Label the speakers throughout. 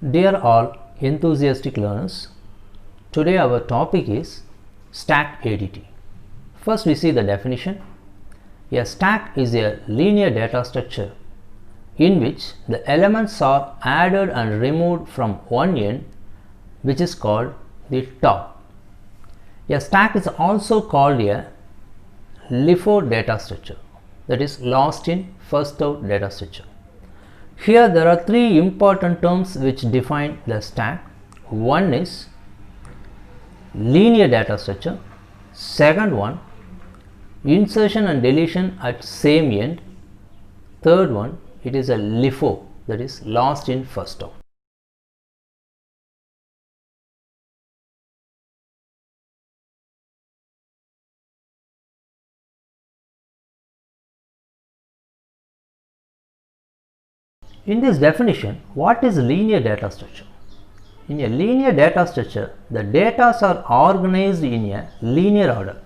Speaker 1: Dear all enthusiastic learners, today our topic is stack ADT. First we see the definition. A stack is a linear data structure in which the elements are added and removed from one end, which is called the top. A stack is also called a LIFO data structure, that is last in first out data structure. Here there are three important terms which define the stack. One is linear data structure, second one insertion and deletion at same end, third one it is a LIFO, that is last in first out. In this definition, what is linear data structure? In a linear data structure, the data are organized in a linear order.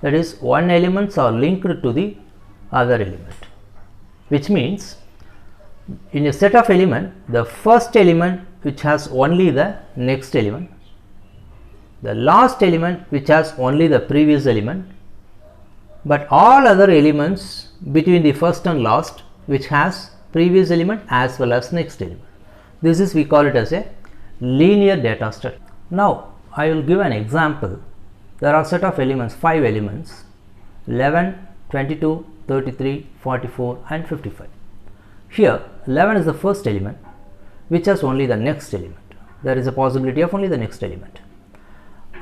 Speaker 1: That is, one elements are linked to the other element, which means in a set of element, the first element which has only the next element, the last element which has only the previous element, but all other elements between the first and last which has previous element as well as next element. This is, we call it as a linear data structure. Now I will give an example. There are set of elements, 5 elements, 11, 22, 33, 44 and 55. Here 11 is the first element which has only the next element. There is a possibility of only the next element.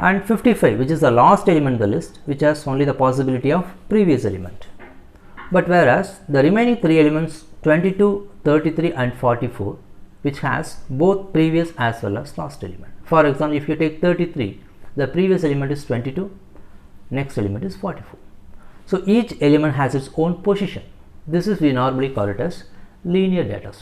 Speaker 1: And 55, which is the last element in the list, which has only the possibility of previous element. But whereas the remaining 3 elements 22, 33 and 44, which has both previous as well as last element. For example, if you take 33, the previous element is 22, next element is 44. So each element has its own position. This is, we normally call it as linear data structure.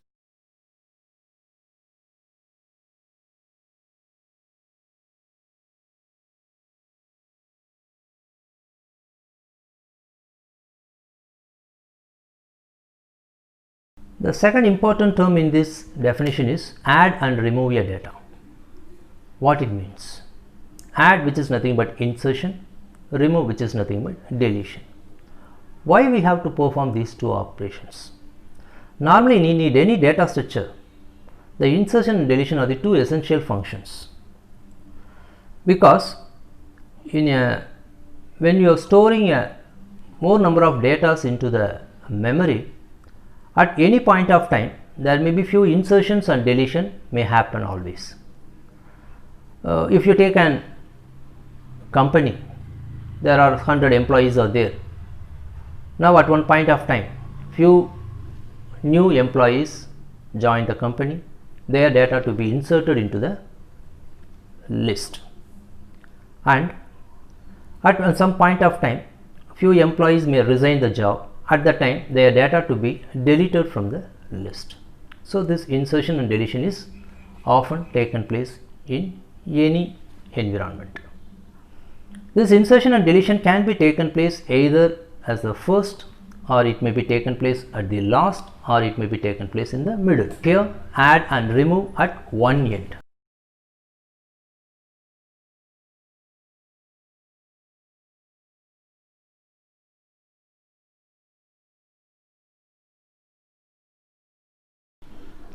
Speaker 1: The second important term in this definition is add and remove a data. What it means? Add, which is nothing but insertion, remove, which is nothing but deletion. Why we have to perform these two operations? Normally in any data structure, the insertion and deletion are the two essential functions, because when you are storing a more number of data into the memory, at any point of time there may be few insertions and deletion may happen always. If you take an company, there are 100 employees are there. Now at one point of time, few new employees join the company, their data to be inserted into the list, and at some point of time few employees may resign the job. At that time their data to be deleted from the list. So this insertion and deletion is often taken place in any environment. This insertion and deletion can be taken place either as the first, or it may be taken place at the last, or it may be taken place in the middle. Here add and remove at one end.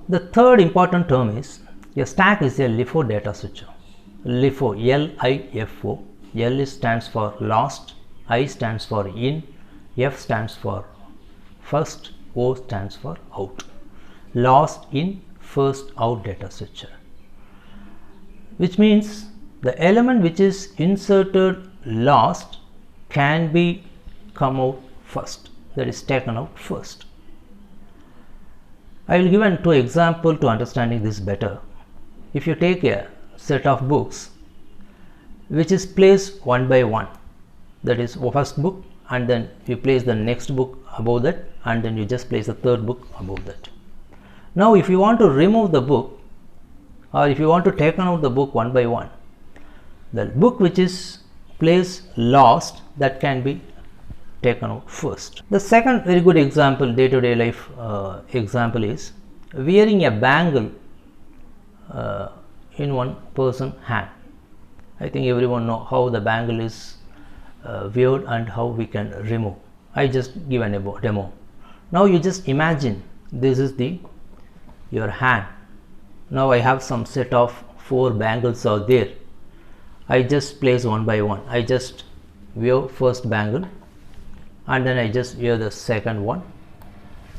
Speaker 1: The third important term is a stack is a LIFO data structure. LIFO, L-I-F-O. L stands for last, I stands for in, F stands for first, O stands for out. Last in, first out data structure. Which means the element which is inserted last can be come out first, that is taken out first. I will give two examples to understanding this better. If you take a set of books which is placed one by one, that is first book, and then you place the next book above that, and then you just place the third book above that. Now if you want to remove the book, or if you want to take out the book one by one, the book which is placed last, that can be taken out first. The second very good example, day-to-day life example, is wearing a bangle uh, in one person hand. I think everyone know how the bangle is viewed and how we can remove. I just give an demo. Now you just imagine this is your hand. Now I have some set of 4 bangles out there. I just place one by one. I just wear first bangle, and then I just wear the second one,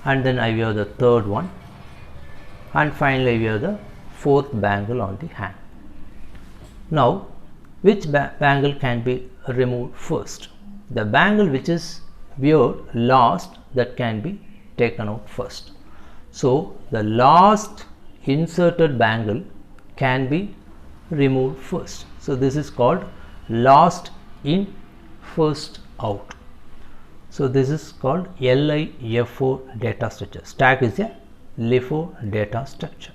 Speaker 1: and then I wear the third one, and finally I wear the 4th bangle on the hand. Now which bangle can be removed first? The bangle which is weared last, that can be taken out first. So the last inserted bangle can be removed first. So this is called last in, first out. So this is called LIFO data structure. Stack is a LIFO data structure.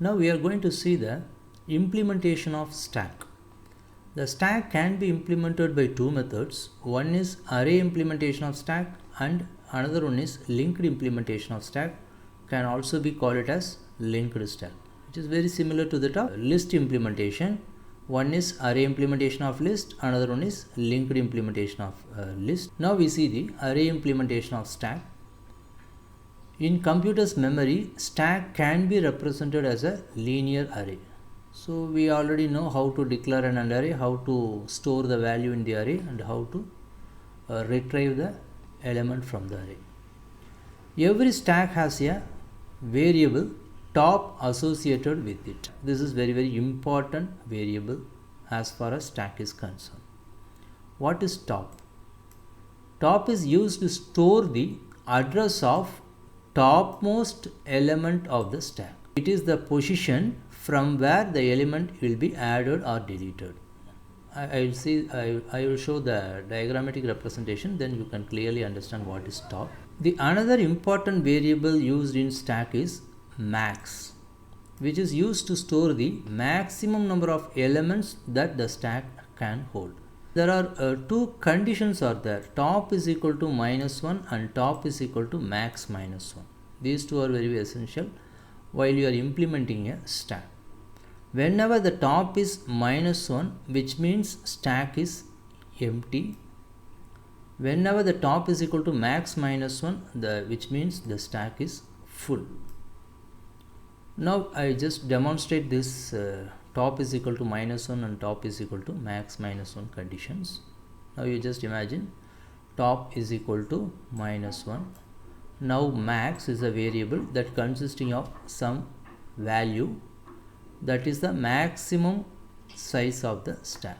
Speaker 1: Now we are going to see the implementation of stack. The stack can be implemented by 2 methods. One is array implementation of stack and another one is linked implementation of stack. Can also be called it as linked stack, which is very similar to that of list implementation. One is array implementation of list, another one is linked implementation of list. Now we see the array implementation of stack. In computer's memory, stack can be represented as a linear array. So we already know how to declare an array, how to store the value in the array, and how to retrieve the element from the array. Every stack has a variable top associated with it. This is very important variable as far as stack is concerned. What is top? Top is used to store the address of topmost element of the stack. It is the position from where the element will be added or deleted. I will show the diagrammatic representation, then you can clearly understand what is top. The another important variable used in stack is max, which is used to store the maximum number of elements that the stack can hold. There are 2 conditions are there. Top is equal to -1 and top is equal to max -1. These 2 are very essential while you are implementing a stack. Whenever the top is -1, which means stack is empty. Whenever the top is equal to max -1, which means the stack is full. Now I just demonstrate this top is equal to -1 and top is equal to max -1 conditions. Now you just imagine top is equal to -1. Now max is a variable that consisting of some value, that is the maximum size of the stack.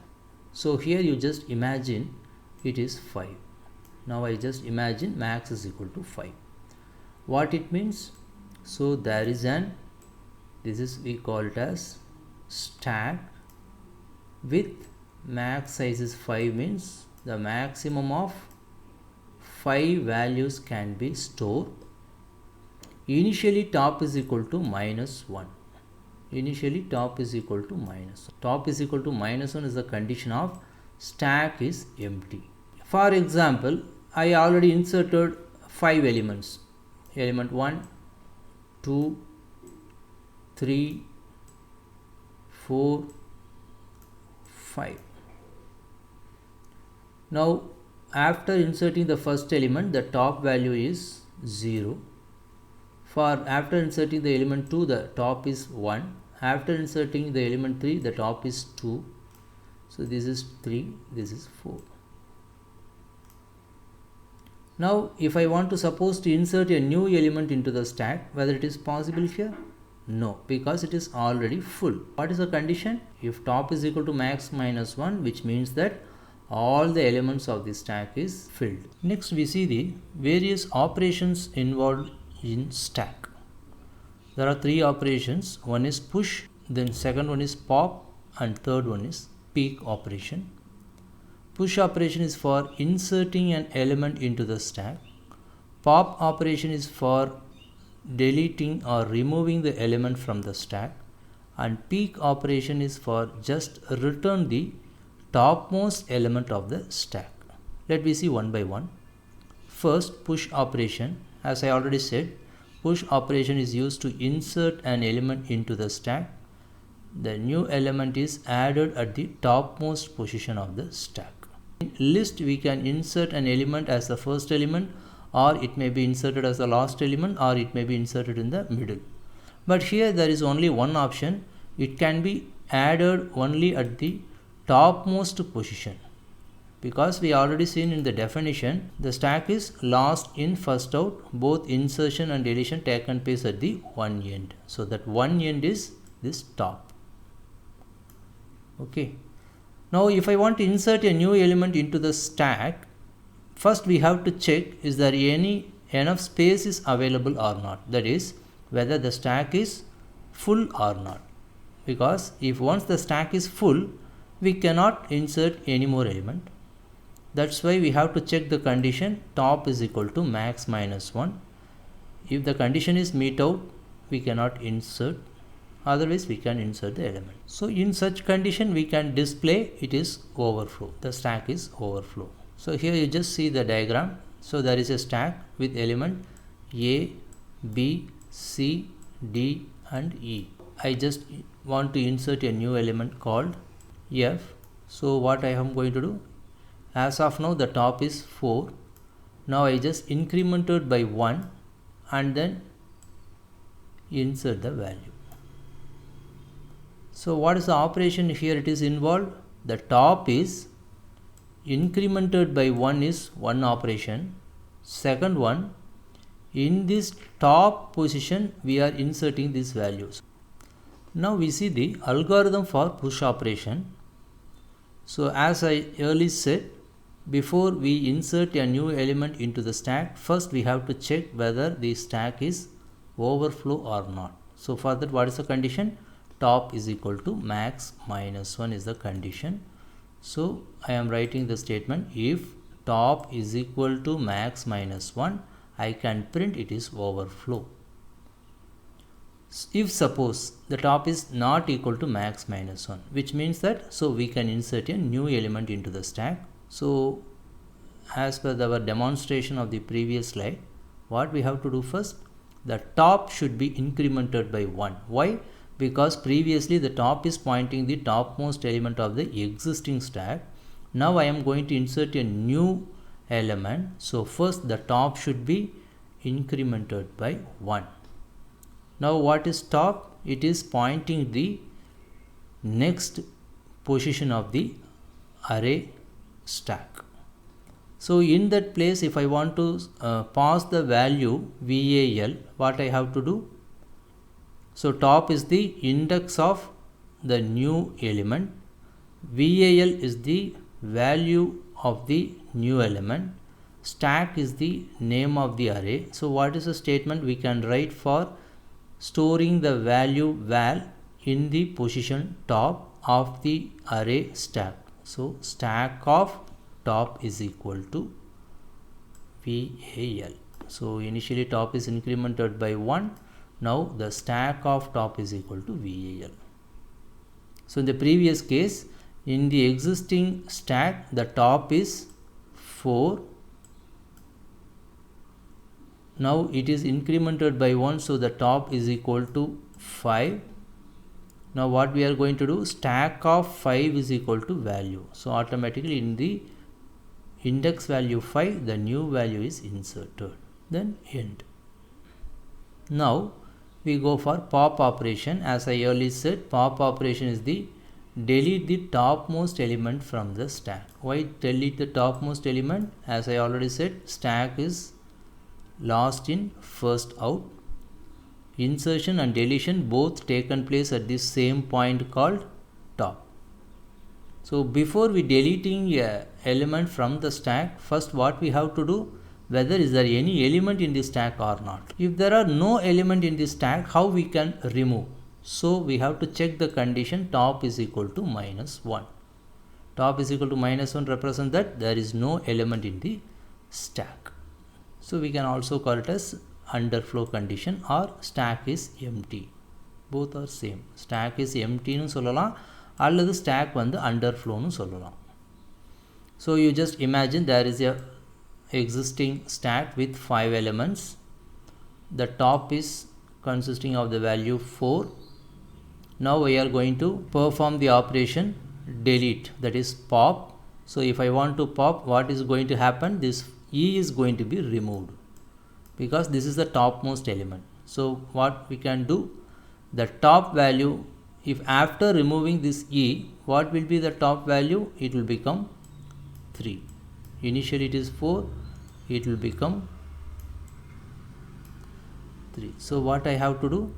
Speaker 1: So here you just imagine it is 5. Now I just imagine max is equal to 5. What it means? So there is we call it as stack with max size is 5, means the maximum of 5 values can be stored. Initially top is equal to -1. Initially top is equal to -1. Top is equal to -1 is the condition of stack is empty. For example, I already inserted 5 elements. Element 1, 2, 3, 4, 5. Now after inserting the first element, the top value is 0. After inserting the element 2, the top is 1. After inserting the element 3, the top is 2. So this is 3, this is 4. Now if I want to suppose to insert a new element into the stack, whether it is possible here? No, because it is already full. What is the condition? If top is equal to max -1, which means that all the elements of the stack is filled. Next we see the various operations involved in stack. There are 3 operations. One is push, then second one is pop, and third one is peek operation. Push operation is for inserting an element into the stack. Pop operation is for deleting or removing the element from the stack, and peek operation is for just return the topmost element of the stack. Let me see one by one. First, push operation. As I already said, push operation is used to insert an element into the stack. The new element is added at the topmost position of the stack. In list, we can insert an element as the first element, or it may be inserted as the last element, or it may be inserted in the middle. But here there is only one option. It can be added only at the topmost position, because we already seen in the definition the stack is last in first out. Both insertion and deletion taken place at the one end. So that one end is this top. Okay. Now if I want to insert a new element into the stack, first we have to check is there enough space is available or not. That is, whether the stack is full or not. Because if once the stack is full, we cannot insert any more element. That's why we have to check the condition top is equal to max minus 1. If the condition is meet out, we cannot insert. Otherwise we can insert the element. So in such condition we can display it is overflow. The stack is overflow. So here you just see the diagram. So there is a stack with element A, B, C, D and E. I just want to insert a new element called F. So what I am going to do? As of now the top is 4. Now I just incremented by 1 and then insert the value. So what is the operation here it is involved? The top is incremented by 1 is one operation. Second one, in this top position we are inserting these values. Now we see the algorithm for push operation. So as I earlier said, before we insert a new element into the stack, first we have to check whether the stack is overflow or not. So for that, what is the condition? Top is equal to max minus 1 is the condition. So I am writing the statement, if top is equal to max minus 1, I can print it is overflow. If suppose the top is not equal to max minus 1, which means that so we can insert a new element into the stack. So as per our demonstration of the previous slide, what we have to do first, the top should be incremented by 1. Why? Because previously the top is pointing the topmost element of the existing stack. Now I am going to insert a new element. So first the top should be incremented by 1. Now what is top? It is pointing the next position of the array stack. So in that place, if I want to pass the value VAL, what I have to do? So top is the index of the new element. VAL is the value of the new element. Stack is the name of the array. So what is the statement we can write for storing the value val in the position top of the array stack? So stack of top is equal to VAL. So initially top is incremented by 1. Now the stack of top is equal to VAL. So in the previous case, in the existing stack, the top is 4. Now it is incremented by 1, so the top is equal to 5. Now what we are going to do? Stack of 5 is equal to value. So automatically in the index value 5, the new value is inserted. Then end. Now we go for pop operation. As I earlier said, pop operation is the delete the topmost element from the stack. Why delete the topmost element? As I already said, stack is last in first out. Insertion and deletion both taken place at the same point called top. So before we deleting a element from the stack, first what we have to do, whether is there any element in the stack or not. If there are no element in the stack, how we can remove? So we have to check the condition top is equal to minus 1. Top is equal to minus 1 represents that there is no element in the stack. So we can also call it as underflow condition or stack is empty. Both are same. Stack is empty nu sollalam, அல்லது stack வந்து underflow nu sollalam. So you just imagine there is a existing stack with 5 elements. The top is consisting of the value 4. Now we are going to perform the operation delete, that is pop. So if I want to pop, what is going to happen? This E is going to be removed because this is the topmost element. So what we can do, the top value, if after removing this E, what will be the top value? It will become 3. Initially it is 4, it will become 3. So what I have to do?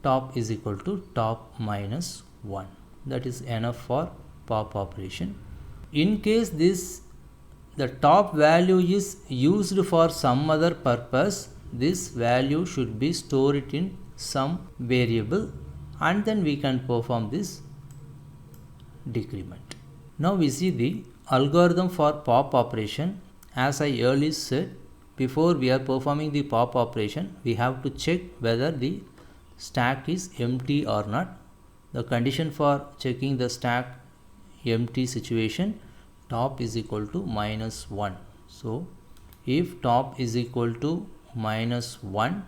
Speaker 1: Top is equal to top minus 1. That is enough for pop operation. In case the top value is used for some other purpose, this value should be stored in some variable, and then we can perform this decrement. Now we see the algorithm for pop operation. As I earlier said, before we are performing the pop operation, we have to check whether the stack is empty or not. The condition for checking the stack empty situation, top is equal to minus 1. So if top is equal to minus 1,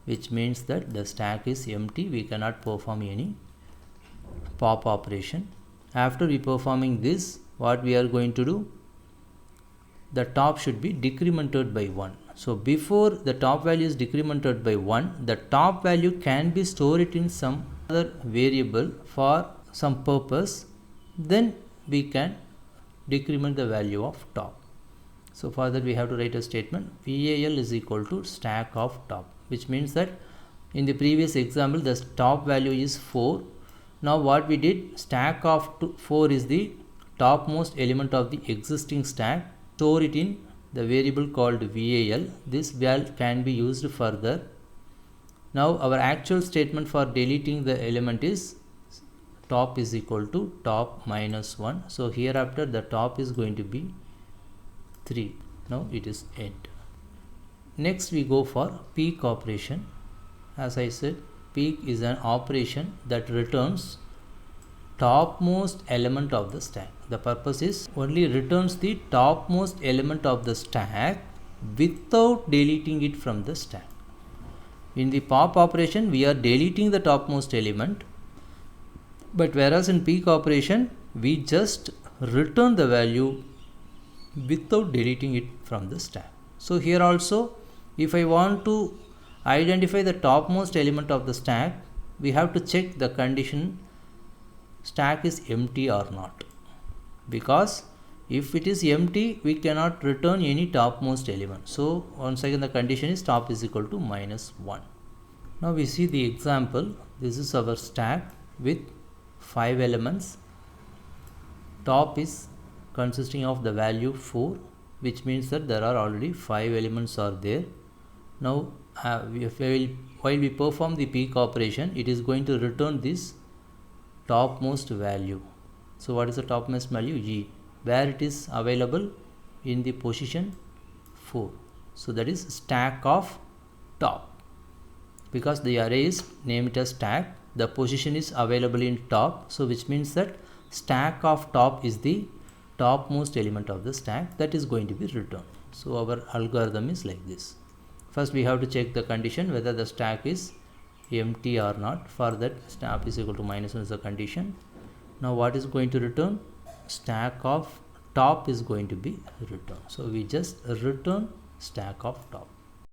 Speaker 1: which means that the stack is empty, we cannot perform any pop operation. After we performing this, what we are going to do? The top should be decremented by 1. So before the top value is decremented by 1, the top value can be stored in some other variable for some purpose, then we can decrement the value of top. So for that we have to write a statement, VAL is equal to stack of top, which means that in the previous example the top value is 4. Now what we did, stack of 4 is the topmost element of the existing stack, store it in the variable called VAL. This val can be used further. Now our actual statement for deleting the element is top is equal to top minus 1. So hereafter the top is going to be 3. Now it is end. Next we go for peek operation. As I said, peek is an operation that returns topmost element of the stack. The purpose is only returns the topmost element of the stack without deleting it from the stack. In the pop operation we are deleting the topmost element, but whereas in peek operation we just return the value without deleting it from the stack. So here also, if I want to identify the topmost element of the stack, we have to check the condition stack is empty or not, because if it is empty we cannot return any topmost element. So once again the condition is top is equal to minus 1. Now we see the example. This is our stack with 5 elements. Top is consisting of the value 4, which means that there are already 5 elements are there. Now while we perform the peek operation, it is going to return this topmost value. So what is the topmost value? E, where it is available in the position 4. So that is stack of top. Because the array is named as stack, the position is available in top, so which means that stack of top is the topmost element of the stack that is going to be returned. So our algorithm is like this. First we have to check the condition whether the stack is empty or not. For that, stack is equal to minus 1 is the condition. Now what is going to return? Stack of top is going to be returned. So we just return stack of top.